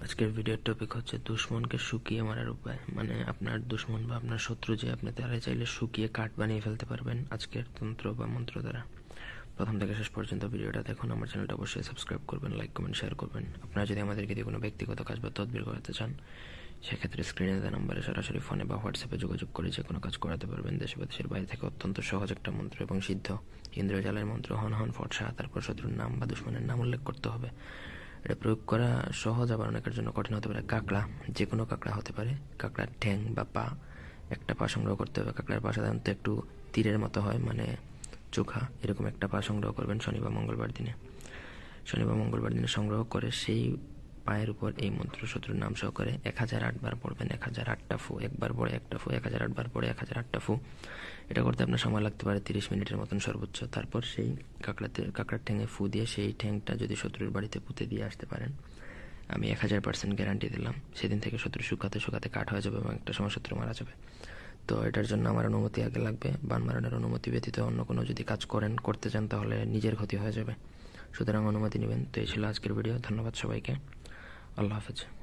আজকের ভিডিওর টপিক হচ্ছে দুশ্মনকে শুকিয়ে মারার উপায়। মানে আপনার দুশ্মন বা আপনার শত্রু যে আপনি তারা চাইলে শুকিয়ে কাঠ বানিয়ে ফেলতে পারবেন আজকের তন্ত্র বা মন্ত্র দ্বারা। প্রথম থেকে শেষ পর্যন্ত ভিডিওটা দেখুন। আমার চ্যানেলটা অবশ্যই সাবস্ক্রাইব করবেন, লাইক কমেন্ট শেয়ার করবেন। আপনারা যদি আমাদেরকে দিয়ে কোনো ব্যক্তিগত কাজ বা তদবির করাতে চান, সেক্ষেত্রে স্ক্রিনে দেওয়া নাম্বারে সরাসরি ফোনে বা হোয়াটসঅ্যাপে যোগাযোগ করে যে কোনো কাজ করাতে পারবেন। দেশে বা দেশের বাইরে থেকে অত্যন্ত সহজ একটা মন্ত্র এবং সিদ্ধ ইন্দ্রজালের মন্ত্র। হন হন ফটসা, তারপর শত্রুর নাম বা দুশ্মনের নাম উল্লেখ করতে হবে। এটা প্রয়োগ করা সহজ, আবার অনেকের জন্য কঠিন হতে পারে। কাঁকড়া, যে কোনো কাঁকড়া হতে পারে, কাঁকড়ার ঠ্যাং বা পা, একটা পা সংগ্রহ করতে হবে। কাঁকড়ার পা সাধারণত একটু তীরের মতো হয়, মানে চোখা, এরকম একটা পা সংগ্রহ করবেন শনি বা মঙ্গলবার দিনে সংগ্রহ করে সেই পায়ের উপর এই মন্ত্র শত্রুর নাম সহকারে 1008 বার পড়বেন। 1008টা ফু, একবার পরে একটা ফু, 1008 বার পরে 1008টা ফু। এটা করতে আপনার সময় লাগতে পারে 30 মিনিটের মতন সর্বোচ্চ। তারপর সেই কাঁকড়ার ঠ্যাঙে ফু দিয়ে সেই ঠ্যাংটা যদি শত্রুর বাড়িতে পুঁতে দিয়ে আসতে পারেন, আমি 1000% গ্যারান্টি দিলাম, সেদিন থেকে শত্রু শুকাতে শুকাতে কাঠ হয়ে যাবে এবং একটা সময় শত্রু মারা যাবে। তো এটার জন্য আমার অনুমতি আগে লাগবে। বান মারানোর অনুমতি ব্যতীত অন্য কোনো যদি কাজ করতে চান তাহলে নিজের ক্ষতি হয়ে যাবে, সুতরাং অনুমতি নেবেন। তো এই ছিল আজকের ভিডিও। ধন্যবাদ সবাইকে। আল্লাহ হাফেজ।